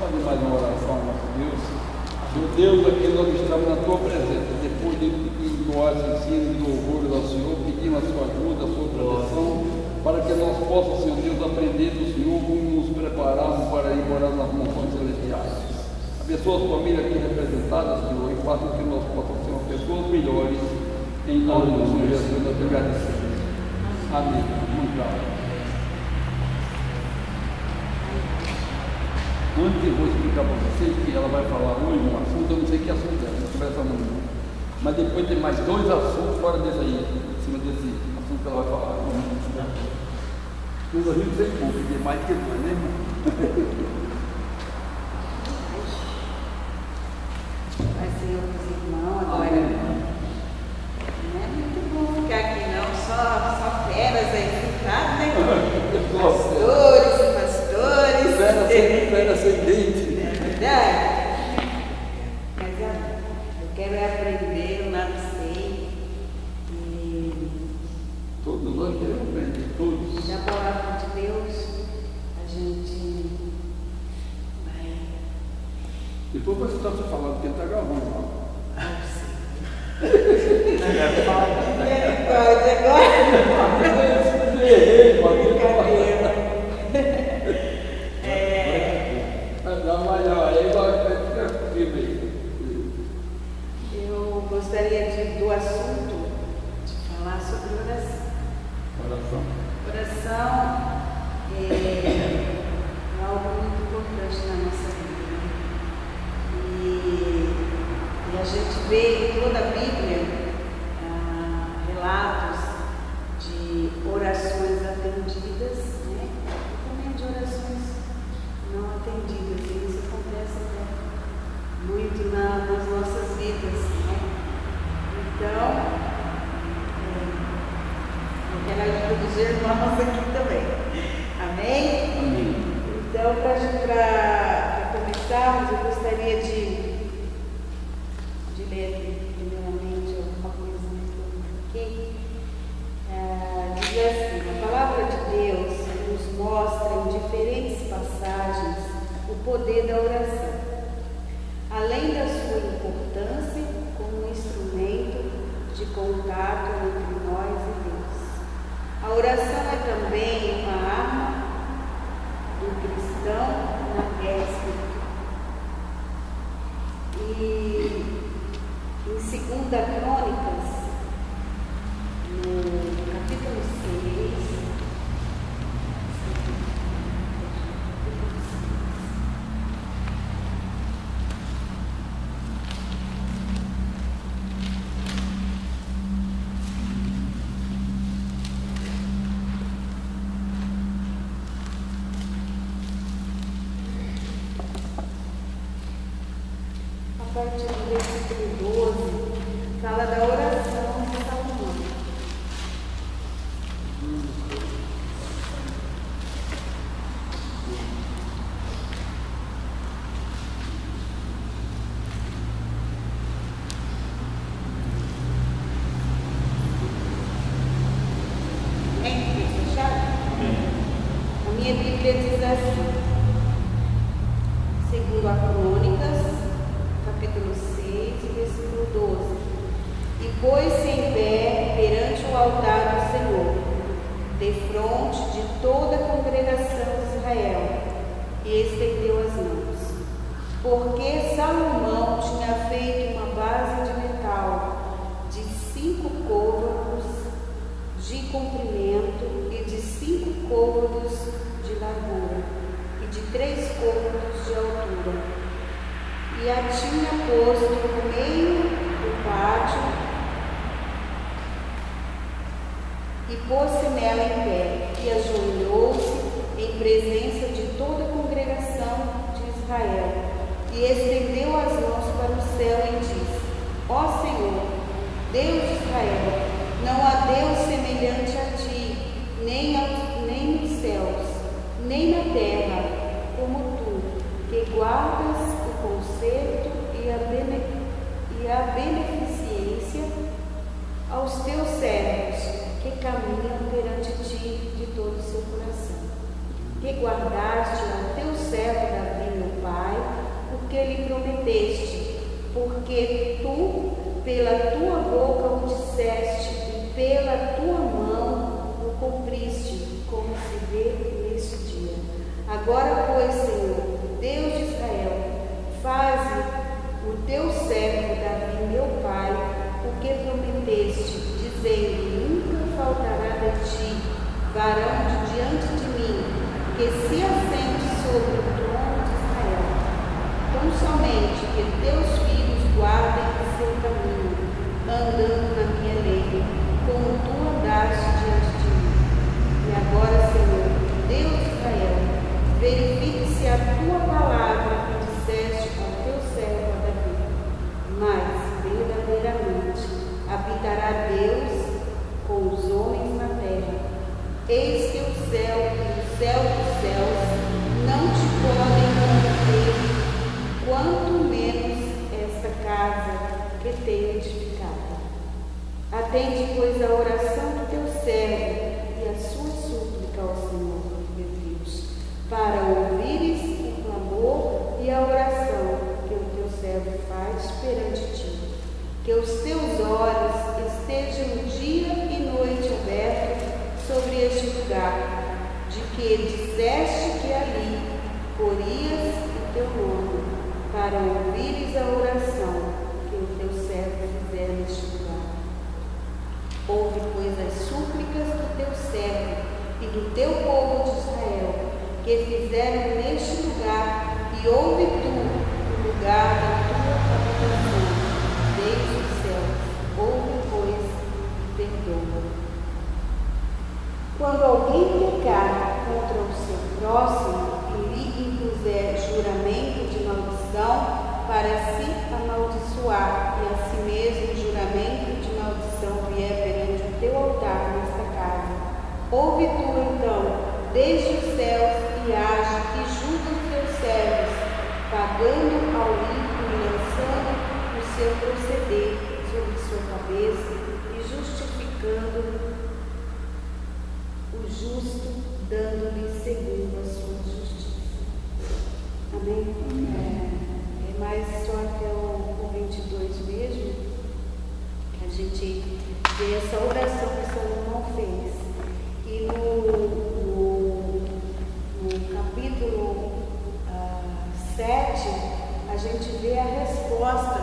fazer mais uma oração ao nosso Deus. Meu Deus, aqui nós estamos na tua presença, depois de entoar esse ensino de louvor ao Senhor, pedindo a sua ajuda, a sua proteção, para que nós possamos, Senhor Deus, aprender do Senhor como nos prepararmos para ir morar nas mansões celestiais. Abençoa as famílias aqui representadas, Senhor, e faça que nós possamos ser pessoas melhores, em nome do Senhor Jesus, nós te agradecemos. Amém. Muito obrigado. Antes eu vou explicar para vocês que ela vai falar hoje um assunto, eu não sei que assunto é, não presta muito. Mas depois tem mais 2 assuntos fora desse aí, em cima desse assunto que ela vai falar. Os amigos sem pouco, tem mais que mais, né, irmão? Vai ser outros irmãos agora. Não é muito bom ficar aqui não, só feras aí, tá, né? Pastores. Fera sem dente. É verdade. Mas eu quero aprender, eu não sei. E Todos nós queremos aprender, todos. da palavra de Deus, a gente vai. Depois você está se falando, porque ele está gravando. Misericórdia, agora. Errei, brincadeira. Eu gostaria do assunto de falar sobre oração. Oração é algo muito importante na nossa vida. E a gente vê em toda a Bíblia relatos de orações atendidas, né? E também de orações não atendidas. E isso acontece muito nas nossas vidas, né? Então, eu quero a ajuda dos irmãos aqui também. Amém? Amém. Então, para começarmos, eu gostaria de ler primeiramente alguma coisa aqui. Diz assim: a palavra de Deus nos mostra em diferentes passagens o poder da oração, além da sua importância como um instrumento de contato entre nós e Deus. A oração é também uma arma do cristão na guerra espiritual. E em 2 Crônicas, no capítulo 6, a partir do versículo 12, fala da oração de Salomão. A minha Bíblia diz assim, segundo a Crônicas, capítulo 6, versículo 12: e pôs-se em pé perante o altar do Senhor, defronte de toda a congregação de Israel, e estendeu as mãos, porque Salomão tinha feito uma base de metal de 5 côvados de comprimento e de 5 côvados de largura e de 3 côvados de altura, e a tinha posto no meio do pátio e pôs-se nela em pé e ajoelhou-se em presença de toda a congregação de Israel e estendeu as mãos para o céu e disse: ó Senhor, Deus de Israel, não há Deus semelhante a ti, nem nos céus, nem na terra, como tu, que guardas o conserto e a beneficência aos teus servos, que caminham perante ti de todo o seu coração. Que guardaste ao teu servo Davi, meu pai, porque tu, pela tua boca o disseste, e pela tua mão o cumpriste, como se vê neste dia. Agora, pois, Senhor, Deus de Israel, faze o teu servo Davi, meu pai, o que prometeste, dizendo: nunca faltará de ti varão de diante de mim, que se assente sobre o trono de Israel. Tão somente que teus filhos guardem o seu caminho, andando na minha lei, como tu andaste diante de mim. E agora, Senhor, Deus de Israel, verifique se a tua palavra que disseste ao teu servo Davi. Mas, verdadeiramente, habitará Deus com os homens na terra. Eis que o céu e o céu dos céus não te podem conter, quanto menos esta casa que tenho edificado. Atende, pois, a oração do teu servo e a sua súplica ao Senhor, meu Deus, para ouvires o clamor e a oração que o teu servo faz perante ti. Que os teus olhos estejam dia e noite abertos sobre este lugar, de que disseste que ali porias o teu nome, para ouvires a oração que o teu servo fizer neste lugar. Ouve, pois, as súplicas do teu servo e do teu povo de Israel, que fizeram neste lugar, e ouve tu o lugar da tua habitação, desde os céus. Ouve, pois, e perdoa. Quando alguém pecar contra o seu próximo e lhe impuser juramento de maldição para se amaldiçoar, e a si mesmo juramento de maldição vier perante o teu altar nesta casa, ouve tu então desde os céus e age e julga os teus servos, pagando ao ímpio e lançando o seu proceder sobre sua cabeça e justificando o justo, dando-lhe segundo a sua justiça. Amém? É mais só até o 22 mesmo, que a gente vê essa oração que Salomão fez. E no capítulo 7, a gente vê a resposta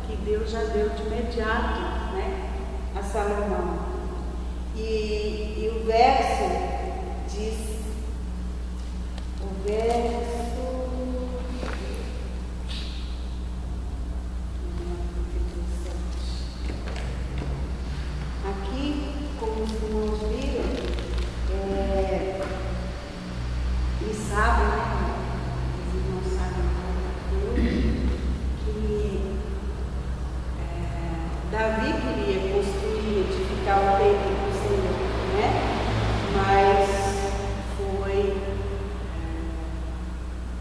que Deus já deu de imediato, né, a Salomão. E o verso diz, aqui, como os irmãos viram, e sabem, né, os irmãos sabem que Davi queria construir, edificar o templo do Senhor, né? Mas foi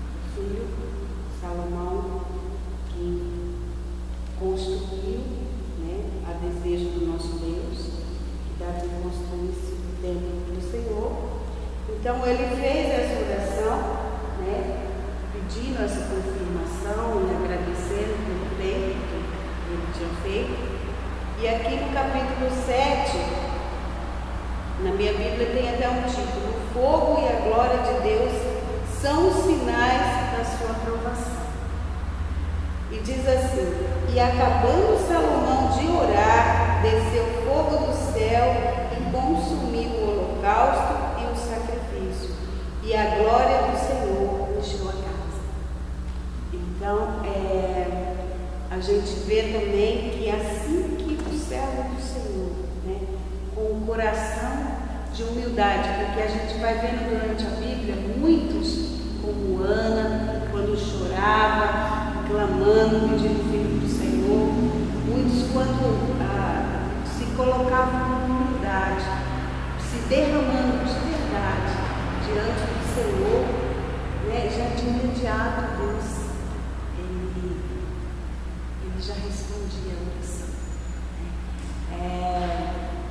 o filho Salomão que construiu, né, a desejo do nosso Deus, que Davi construísse o templo do Senhor. Então ele fez essa oração, né, pedindo essa confirmação e agradecendo pelo tempo que ele tinha feito. E aqui no capítulo 7, na minha Bíblia tem até um título: o fogo e a glória de Deus são os sinais da sua aprovação. E diz assim: e acabando Salomão de orar, desceu fogo do céu e consumiu o holocausto e o sacrifício, e a glória do Senhor encheu a casa. Então, a gente vê também que assim que o servo do Senhor, né, com o coração de humildade, porque a gente vai vendo durante a Bíblia muitos, como Ana, quando chorava, clamando, pedindo filho do Senhor, muitos quando se colocavam com humildade, se derramando de verdade diante do Senhor, né, já de imediato Deus ele já respondia a oração.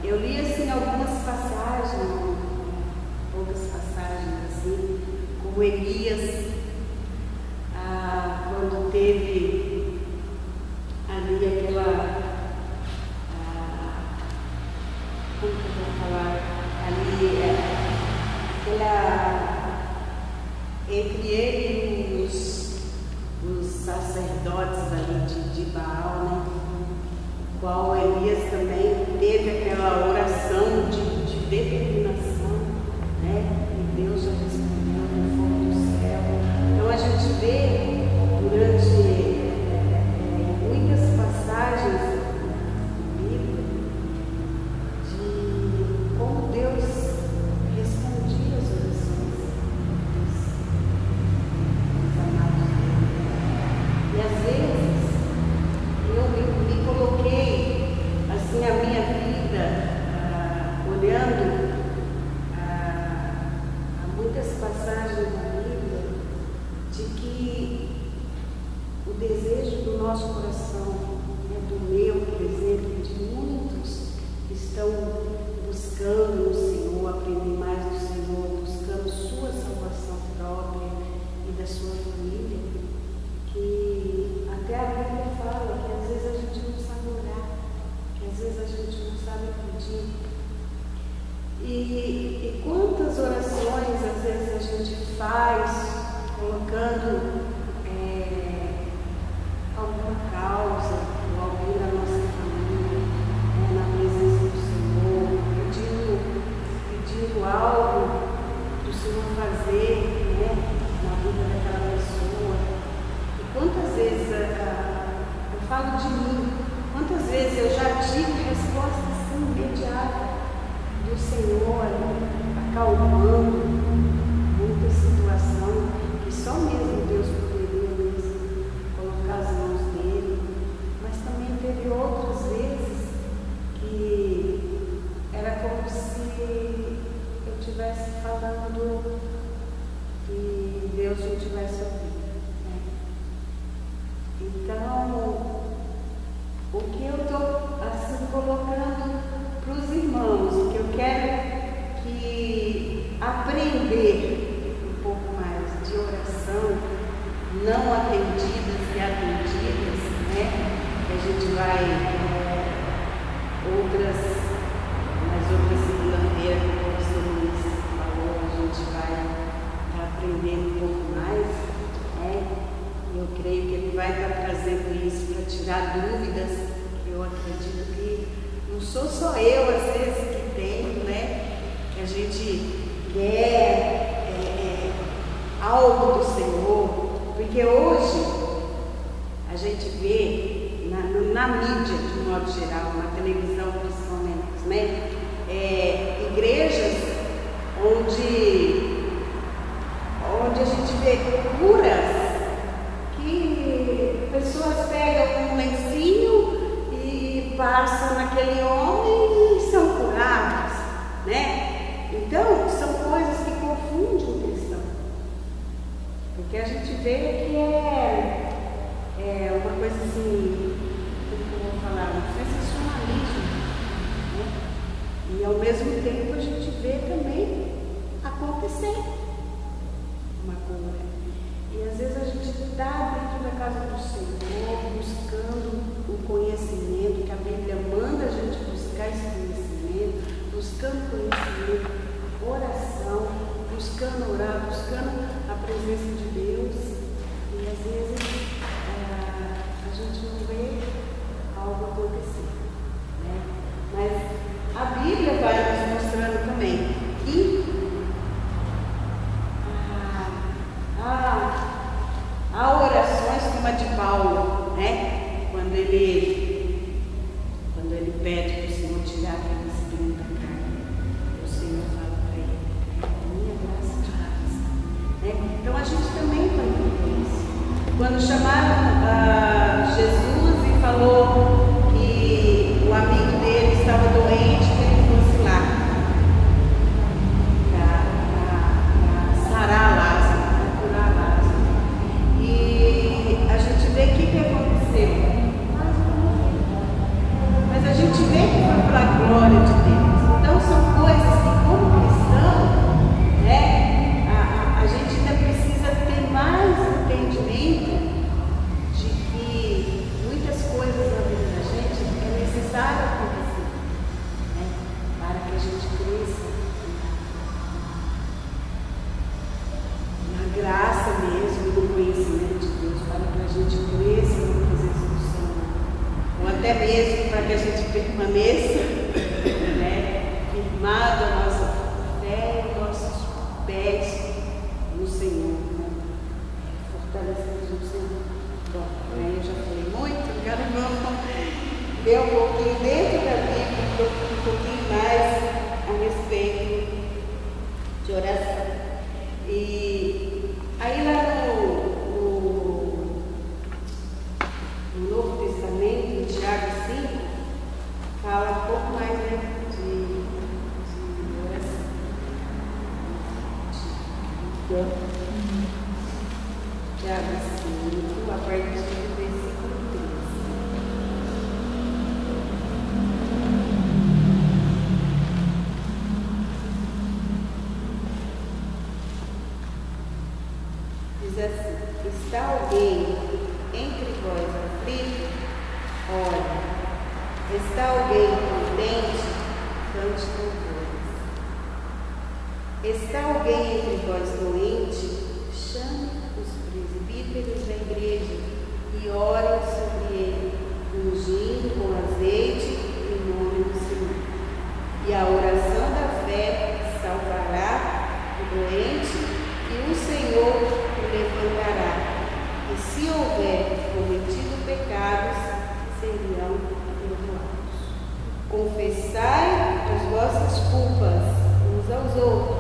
Eu li assim algumas passagens, poucas passagens assim, como Elias, quando teve o desejo do nosso coração, do meu, por exemplo, de muitos que estão buscando o Senhor, aprender mais do Senhor, buscando sua salvação própria e da sua família, que até a Bíblia fala que às vezes a gente não sabe orar, que às vezes a gente não sabe pedir. E quantas orações às vezes a gente faz colocando alguma causa ou alguém da nossa família na presença do Senhor, pedindo algo para o Senhor fazer na vida daquela pessoa. E quantas vezes, eu falo de mim, quantas vezes eu já tive resposta assim, imediata do Senhor, acalmando muita situação que só mesmo Deus poderia mesmo colocar as mãos dele. Mas também teve outras vezes que era como se eu estivesse falando e Deus não tivesse ouvido. Então, o que eu estou assim colocando para os irmãos, o que eu quero que aprender um pouco mais de oração, não atendidas e atendidas, que a gente vai nas outras segunda-feira, como o pastor Luiz falou, a gente vai estar aprendendo um pouco mais, e eu creio que ele vai estar trazendo isso para tirar dúvidas, que eu acredito que não sou só eu, às vezes, que tenho, que a gente quer algo do Senhor, porque hoje a gente vê na mídia, de um modo geral, na televisão principalmente, igrejas onde a gente vê curas, que pessoas pegam um lencinho e passam naquele homem e são curados, Então, são coisas que confundem o cristão, porque a gente vê que é uma coisa assim, como eu vou falar, um sensacionalismo, e ao mesmo tempo a gente vê também acontecer uma cura. E às vezes a gente está dentro da casa do Senhor, buscando o conhecimento, que a Bíblia manda a gente buscar esse conhecimento, buscando conhecimento, oração, buscando orar, buscando a presença de Deus. E às vezes a gente não vê algo acontecer, Mas a Bíblia vai nos mostrando também que há orações como a de Paulo, quando ele pede para o Senhor tirar aquele espinho da carne, o Senhor fala para ele, minha graça te basta. Então a gente também vai ver isso. Quando chamaram Jesus e falou que o amigo dele estava doente, que ele fosse lá para sarar Lázaro, para curar Lázaro. E a gente vê o que aconteceu. Mas a gente vê que foi para a glória de Deus. Então são coisas que, como cristão, a gente ainda precisa ter mais entendimento de que muitas coisas na vida da gente é necessário acontecer, para que a gente cresça na graça mesmo, no conhecimento de Deus, para que a gente cresça na presença do Senhor, ou até mesmo para que a gente permaneça firmado a nossa fé e nossos pés no Senhor, fortalecendo o Senhor. Bom, eu já falei muito, quero ver um pouquinho dentro da Bíblia, um pouquinho mais a respeito de oração. E aí lá no Novo Testamento, em Tiago 5, fala um pouco mais de oração. Tiago 5, a partir do versículo 13. Diz assim: está alguém entre vós aflito? Ora, está alguém contente? Cante louvores. Está alguém entre vós doente? Chame os presbíteros da igreja e orem sobre ele, ungindo com azeite em nome do Senhor. E a oração da fé salvará o doente, e o Senhor o levantará. E se houver cometido pecados, serão perdoados. Confessai as vossas culpas uns aos outros